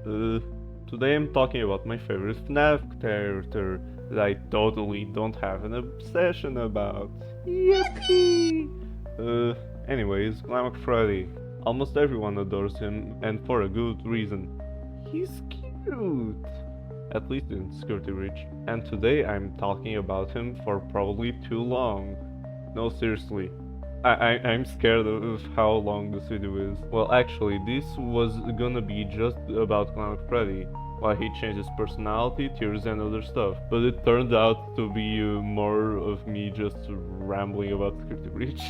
Uh, Today I'm talking about my favorite FNAF character that I totally don't have an obsession about. Yippee! Anyways, glamrock Freddy. Almost everyone adores him, and for a good reason. He's cute! At least in Security Reach. And today I'm talking about him for probably too long. No, seriously. I'm scared of how long this video is. Well, actually, this was gonna be just about Clown Freddy, why he changed his personality, tears, and other stuff. But it turned out to be more of me just rambling about Security Reach.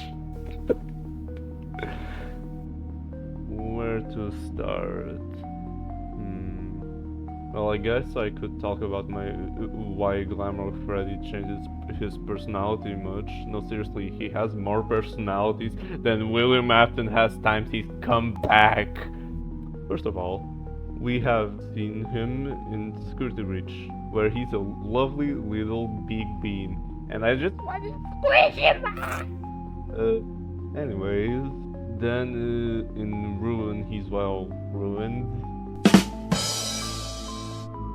Where to start? Well, I guess I could talk about my why Glamrock Freddy changes his personality much. No, seriously, he has more personalities than William Afton has times he's come back. First of all, we have seen him in Security Reach, where he's a lovely little big bean, and I just want to squish him. Anyways, then in Ruin, he's well ruined.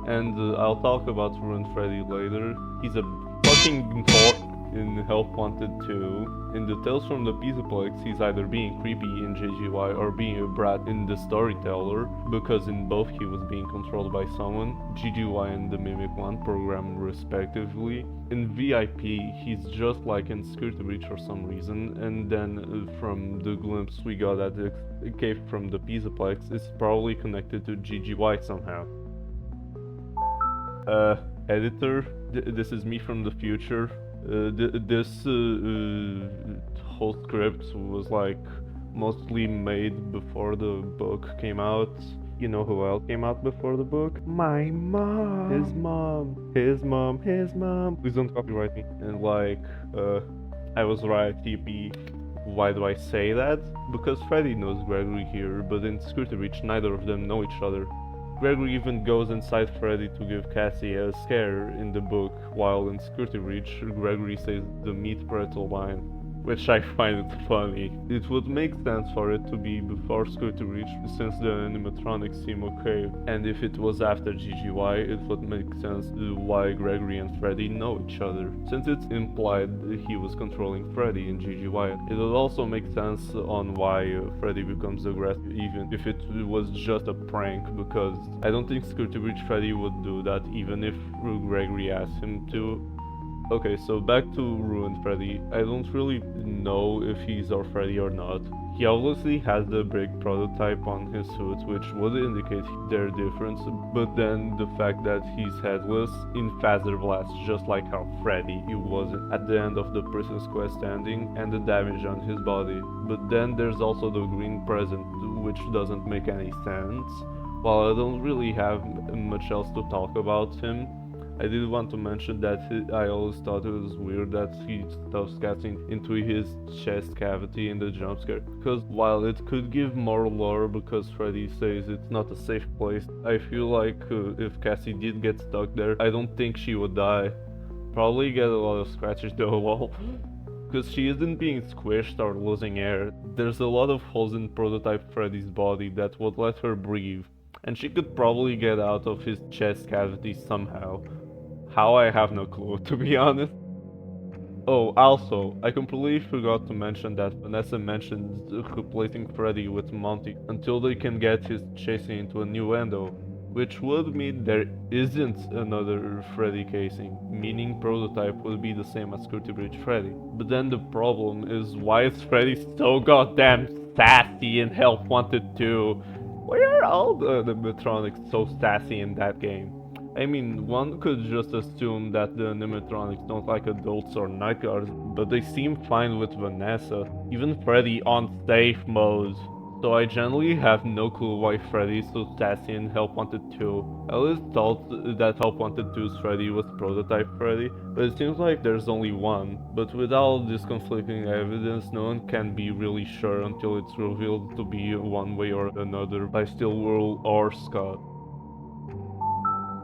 And I'll talk about Ruined Freddy later. He's a fucking whore in Help Wanted 2. In the Tales from the Pizzaplex, he's either being creepy in JGY or being a brat in The Storyteller, because in both he was being controlled by someone, GGY and the Mimic One program respectively. In VIP, he's just like in Security Reach for some reason, and then from the glimpse we got at the cave from the Pizzaplex, it's probably connected to GGY somehow. Editor, this is me from the future. This whole script was like mostly made before the book came out. You know who else came out before the book? My mom. His mom. His mom. His mom. Please don't copyright me. And like, I was right, TP. Why do I say that? Because Freddy knows Gregory here, but in Security Reach neither of them know each other. Gregory even goes inside Freddy to give Cassie a scare in the book, while in Security Reach, Gregory says the meat pretzel line, which I find it funny. It would make sense for it to be before Security Reach, since the animatronics seem okay, and if it was after GGY, it would make sense why Gregory and Freddy know each other, since it's implied he was controlling Freddy in GGY. It would also make sense on why Freddy becomes aggressive, even if it was just a prank, because I don't think Security Reach Freddy would do that, even if Gregory asked him to. Okay, so back to Ruined Freddy. I don't really know if he's our Freddy or not. He obviously has the brick prototype on his suit, which would indicate their difference, but then the fact that he's headless in Phaser Blast, just like how Freddy was at the end of the Princess Quest ending, and the damage on his body. But then there's also the green present, which doesn't make any sense. While I don't really have much else to talk about him, I did want to mention that I always thought it was weird that he stuffs cats into his chest cavity in the jump scare, because while it could give more lore because Freddy says it's not a safe place, I feel like if Cassie did get stuck there, I don't think she would die. Probably get a lot of scratches though, well, because she isn't being squished or losing air. There's a lot of holes in prototype Freddy's body that would let her breathe, and she could probably get out of his chest cavity somehow. How, I have no clue, to be honest. Oh, also, I completely forgot to mention that Vanessa mentioned replacing Freddy with Monty until they can get his chasing into a new endo, which would mean there isn't another Freddy casing, meaning prototype would be the same as Security Breach Freddy. But then the problem is, why is Freddy so goddamn sassy in Help Wanted 2? Why are all the animatronics so sassy in that game? I mean, one could just assume that the animatronics don't like adults or night guards, but they seem fine with Vanessa, even Freddy on safe mode. So I generally have no clue why Freddy is so sassy in Help Wanted 2. I always thought that Help Wanted 2's Freddy was prototype Freddy, but it seems like there's only one. But with all this conflicting evidence, no one can be really sure until it's revealed to be one way or another by Stillwell or Scott.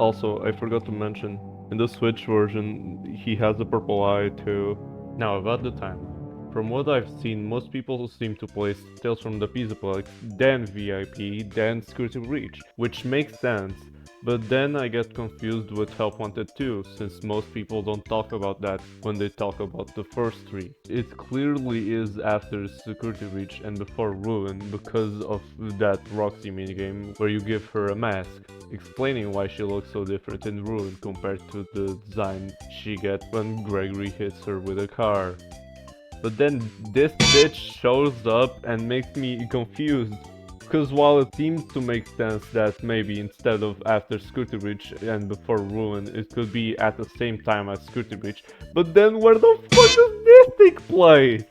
Also, I forgot to mention, in the Switch version, he has a purple eye too. Now about the timeline. From what I've seen, most people seem to place Tales from the Pizaplex, then VIP, then Security Reach, which makes sense. But then I get confused with Help Wanted 2, since most people don't talk about that when they talk about the first three. It clearly is after Security Reach and before Ruin because of that Roxy minigame where you give her a mask, explaining why she looks so different in Ruin compared to the design she gets when Gregory hits her with a car. But then this bitch shows up and makes me confused. Because while it seems to make sense that maybe instead of after Security Reach and before Ruin, it could be at the same time as Security Reach, but then where the fuck does this take place?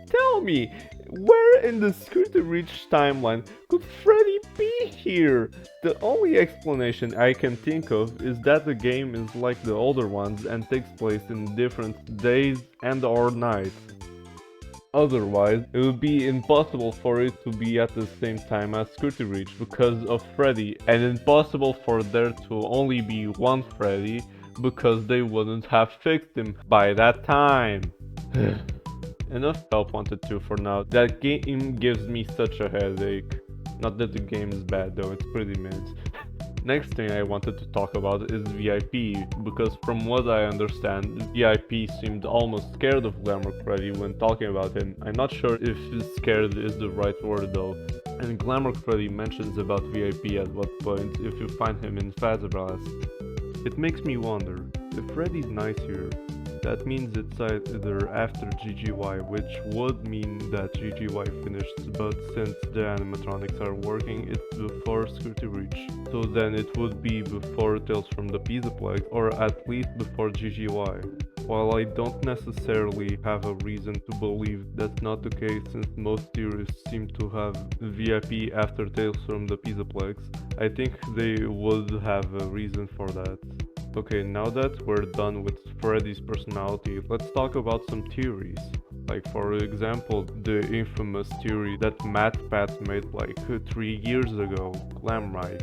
Tell me, where in the Security Reach timeline could Freddy be here? The only explanation I can think of is that the game is like the older ones and takes place in different days and or nights. Otherwise, it would be impossible for it to be at the same time as Security Reach because of Freddy, and impossible for there to only be one Freddy because they wouldn't have fixed him by that time. Enough Help Wanted 2 for now. That game gives me such a headache. Not that the game is bad though, it's pretty mid. Next thing I wanted to talk about is VIP, because from what I understand, VIP seemed almost scared of Glamrock Freddy when talking about him. I'm not sure if scared is the right word though. And Glamrock Freddy mentions about VIP at what point if you find him in Fazablast. It makes me wonder, if Freddy's nice here, that means it's either after GGY, which would mean that GGY finished, but since the animatronics are working, it's before Security Reach. So then it would be before Tales from the Pizaplex, or at least before GGY. While I don't necessarily have a reason to believe that's not the case since most theorists seem to have VIP after Tales from the Pizaplex, I think they would have a reason for that. Okay, now that we're done with Freddy's personality, let's talk about some theories. Like for example, the infamous theory that MatPat made like 3 years ago, glamrock.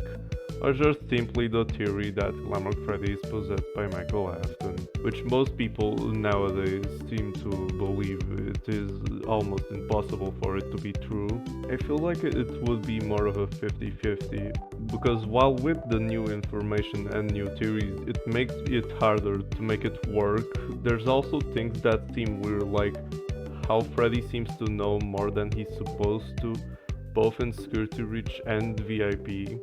Or just simply the theory that Glamrock Freddy is possessed by Michael Afton, which most people nowadays seem to believe it is almost impossible for it to be true. I feel like it would be more of a 50-50, because while with the new information and new theories it makes it harder to make it work, there's also things that seem weird, like how Freddy seems to know more than he's supposed to, both in Security Reach and VIP.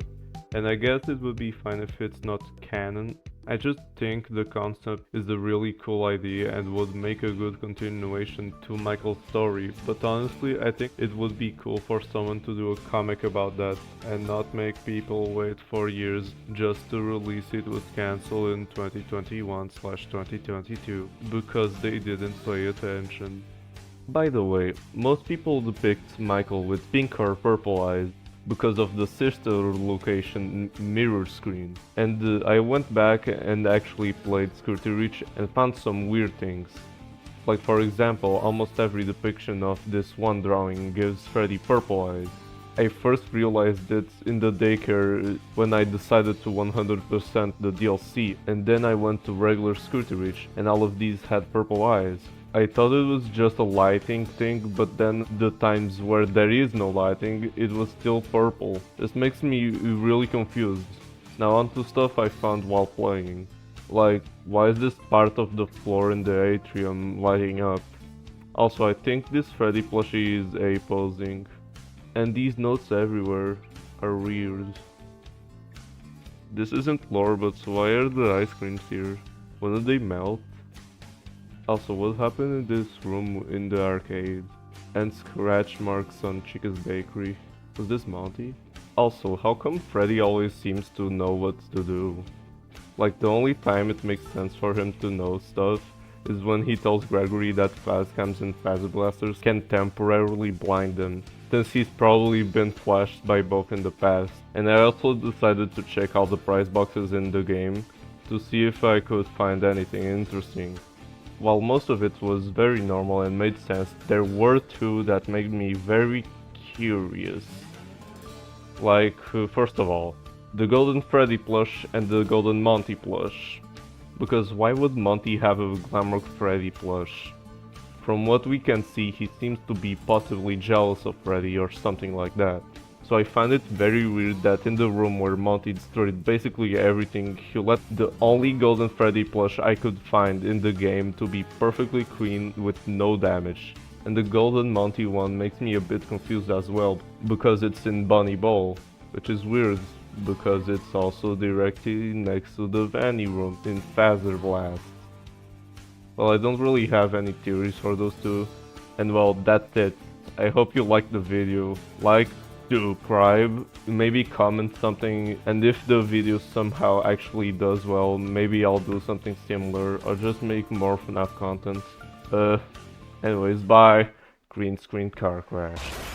And I guess it would be fine if it's not canon. I just think the concept is a really cool idea and would make a good continuation to Michael's story, but honestly I think it would be cool for someone to do a comic about that and not make people wait for years just to release it was cancelled in 2021/2022 because they didn't pay attention. By the way, most people depict Michael with pink or purple eyes, because of the sister location mirror screen. And I went back and actually played Security Reach and found some weird things. Like for example, almost every depiction of this one drawing gives Freddy purple eyes. I first realized it in the daycare when I decided to 100% the DLC, and then I went to regular Security Reach and all of these had purple eyes. I thought it was just a lighting thing, but then the times where there is no lighting, it was still purple. This makes me really confused. Now on to stuff I found while playing. Like, why is this part of the floor in the atrium lighting up? Also, I think this Freddy plushie is A-posing. And these notes everywhere are weird. This isn't lore, but why are the ice creams here? When did they melt? Also, what happened in this room in the arcade? And scratch marks on Chica's bakery. Was this Monty? Also, how come Freddy always seems to know what to do? Like, the only time it makes sense for him to know stuff is when he tells Gregory that Fazcams and Fazablasters can temporarily blind them, since he's probably been flashed by both in the past. And I also decided to check all the prize boxes in the game to see if I could find anything interesting. While most of it was very normal and made sense, there were two that made me very curious. Like, first of all, the Golden Freddy plush and the Golden Monty plush. Because why would Monty have a Glamrock Freddy plush? From what we can see, he seems to be possibly jealous of Freddy or something like that. So I find it very weird that in the room where Monty destroyed basically everything, he let the only Golden Freddy plush I could find in the game to be perfectly clean with no damage. And the Golden Monty one makes me a bit confused as well, because it's in Bunny Bowl, which is weird, because it's also directly next to the Vanny room in Phaser Blast. Well, I don't really have any theories for those two, and well, that's it. I hope you liked the video. Like, subscribe, maybe comment something, and if the video somehow actually does well, maybe I'll do something similar, or just make more FNAF content. Anyways, bye. Green screen car crash.